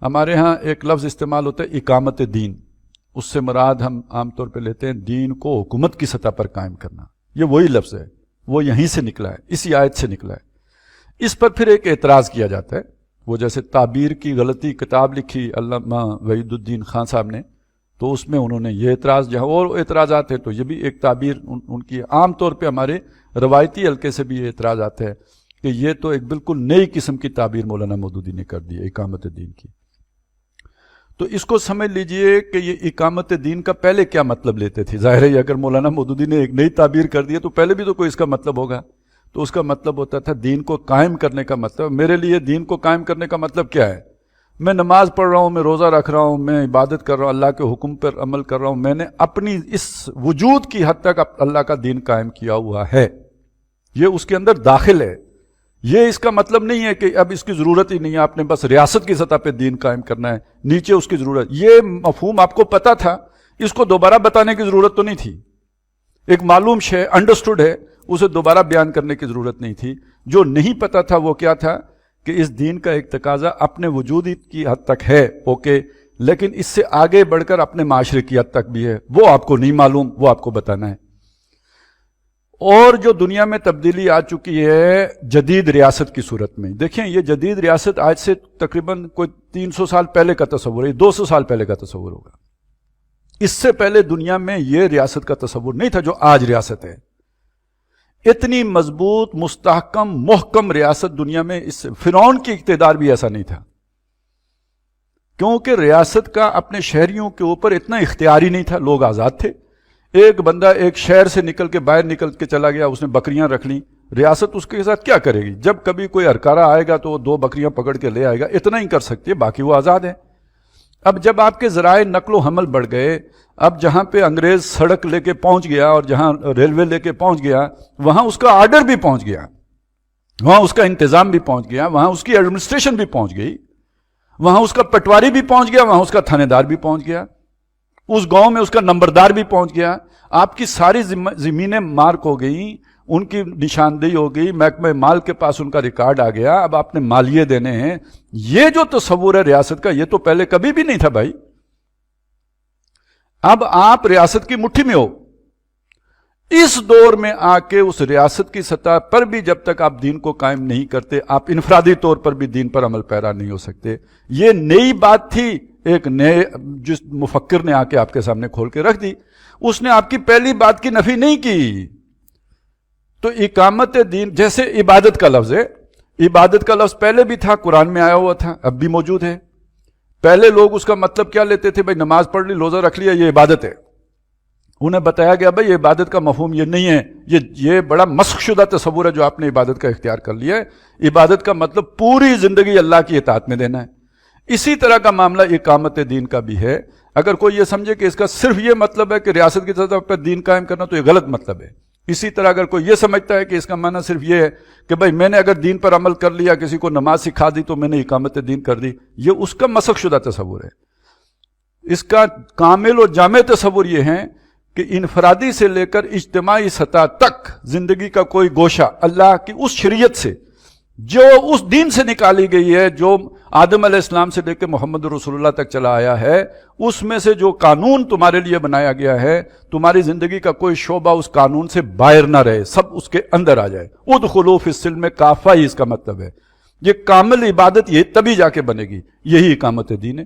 ہمارے ہاں ایک لفظ استعمال ہوتا ہے اقامت دین، اس سے مراد ہم عام طور پہ لیتے ہیں دین کو حکومت کی سطح پر قائم کرنا، یہ وہی لفظ ہے، وہ یہیں سے نکلا ہے، اسی آیت سے نکلا ہے۔ اس پر پھر ایک اعتراض کیا جاتا ہے، وہ جیسے تعبیر کی غلطی کتاب لکھی علامہ وحید الدین خان صاحب نے، تو اس میں انہوں نے یہ اعتراض، جہاں اور اعتراضات ہیں تو یہ بھی ایک تعبیر ان کی عام طور پہ ہمارے روایتی حلقے سے بھی یہ اعتراض آتا ہے کہ یہ تو ایک بالکل نئی قسم کی تعبیر مولانا مودودی نے کر دی ہے اقامت دین کی۔ تو اس کو سمجھ لیجئے کہ یہ اقامت دین کا پہلے کیا مطلب لیتے تھے۔ ظاہر ہے اگر مولانا مودودی نے ایک نئی تعبیر کر دی تو پہلے بھی تو کوئی اس کا مطلب ہوگا، تو اس کا مطلب ہوتا تھا دین کو قائم کرنے کا مطلب۔ میرے لیے دین کو قائم کرنے کا مطلب کیا ہے؟ میں نماز پڑھ رہا ہوں، میں روزہ رکھ رہا ہوں، میں عبادت کر رہا ہوں، اللہ کے حکم پر عمل کر رہا ہوں، میں نے اپنی اس وجود کی حد تک اللہ کا دین قائم کیا ہوا ہے، یہ اس کے اندر داخل ہے۔ یہ اس کا مطلب نہیں ہے کہ اب اس کی ضرورت ہی نہیں ہے، آپ نے بس ریاست کی سطح پہ دین قائم کرنا ہے، نیچے اس کی ضرورت۔ یہ مفہوم آپ کو پتا تھا، اس کو دوبارہ بتانے کی ضرورت تو نہیں تھی، ایک معلوم شے انڈرسٹوڈ ہے، اسے دوبارہ بیان کرنے کی ضرورت نہیں تھی۔ جو نہیں پتا تھا وہ کیا تھا کہ اس دین کا ایک تقاضا اپنے وجود کی حد تک ہے، اوکے، لیکن اس سے آگے بڑھ کر اپنے معاشرے کی حد تک بھی ہے، وہ آپ کو نہیں معلوم، وہ آپ کو بتانا ہے۔ اور جو دنیا میں تبدیلی آ چکی ہے جدید ریاست کی صورت میں، دیکھیں یہ جدید ریاست آج سے تقریباً کوئی 300 سال پہلے کا تصور ہے، 200 سال پہلے کا تصور ہوگا۔ اس سے پہلے دنیا میں یہ ریاست کا تصور نہیں تھا جو آج ریاست ہے۔ اتنی مضبوط، مستحکم، محکم ریاست دنیا میں اس فرعون کی اقتدار بھی ایسا نہیں تھا، کیونکہ ریاست کا اپنے شہریوں کے اوپر اتنا اختیار ہی نہیں تھا، لوگ آزاد تھے۔ ایک بندہ ایک شہر سے نکل کے باہر نکل کے چلا گیا، اس نے بکریاں رکھ لیں، ریاست اس کے ساتھ کیا کرے گی؟ جب کبھی کوئی ہرکارا آئے گا تو وہ 2 بکریاں پکڑ کے لے آئے گا، اتنا ہی کر سکتی ہے، باقی وہ آزاد ہے۔ اب جب آپ کے ذرائع نقل و حمل بڑھ گئے، اب جہاں پہ انگریز سڑک لے کے پہنچ گیا اور جہاں ریلوے لے کے پہنچ گیا، وہاں اس کا آرڈر بھی پہنچ گیا، وہاں اس کا انتظام بھی پہنچ گیا، وہاں اس کی ایڈمنسٹریشن بھی پہنچ گئی، وہاں اس کا پٹواری بھی پہنچ گیا، وہاں اس کا تھانے دار بھی پہنچ گیا، اس گاؤں میں اس کا نمبردار بھی پہنچ گیا۔ آپ کی ساری زمینیں مارک ہو گئیں، ان کی نشاندہی ہو گئی، محکمہ مال کے پاس ان کا ریکارڈ آ گیا، اب آپ نے مالیے دینے ہیں۔ یہ جو تصور ہے ریاست کا، یہ تو پہلے کبھی بھی نہیں تھا بھائی۔ اب آپ ریاست کی مٹھی میں ہو۔ اس دور میں آ کے اس ریاست کی سطح پر بھی جب تک آپ دین کو قائم نہیں کرتے، آپ انفرادی طور پر بھی دین پر عمل پیرا نہیں ہو سکتے۔ یہ نئی بات تھی، ایک نئے جس مفکر نے آ کے آپ کے سامنے کھول کے رکھ دی، اس نے آپ کی پہلی بات کی نفی نہیں کی۔ تو اقامت دین جیسے عبادت کا لفظ ہے، عبادت کا لفظ پہلے بھی تھا، قرآن میں آیا ہوا تھا، اب بھی موجود ہے۔ پہلے لوگ اس کا مطلب کیا لیتے تھے؟ بھائی نماز پڑھ لی، روزہ رکھ لیا، یہ عبادت ہے۔ انہیں بتایا گیا بھائی یہ عبادت کا مفہوم یہ نہیں ہے، یہ بڑا مسخ شدہ تصور ہے جو آپ نے عبادت کا اختیار کر لیا ہے۔ عبادت کا مطلب پوری زندگی اللہ کی اطاعت میں دینا ہے۔ اسی طرح کا معاملہ اقامت دین کا بھی ہے۔ اگر کوئی یہ سمجھے کہ اس کا صرف یہ مطلب ہے کہ ریاست کی سطح پر دین قائم کرنا، تو یہ غلط مطلب ہے۔ اسی طرح اگر کوئی یہ سمجھتا ہے کہ اس کا معنی صرف یہ ہے کہ بھائی میں نے اگر دین پر عمل کر لیا، کسی کو نماز سکھا دی تو میں نے اقامت دین کر دی، یہ اس کا مسخ شدہ تصور ہے۔ اس کا کامل اور جامع تصور یہ ہے کہ انفرادی سے لے کر اجتماعی سطح تک زندگی کا کوئی گوشہ اللہ کی اس شریعت سے جو اس دین سے نکالی گئی ہے، جو آدم علیہ السلام سے لے کے محمد رسول اللہ تک چلا آیا ہے، اس میں سے جو قانون تمہارے لیے بنایا گیا ہے، تمہاری زندگی کا کوئی شعبہ اس قانون سے باہر نہ رہے، سب اس کے اندر آ جائے۔ ادخلوا فی السلم کافہ ہی اس کا مطلب ہے۔ یہ کامل عبادت یہ تبھی جا کے بنے گی، یہی اقامت دین ہے۔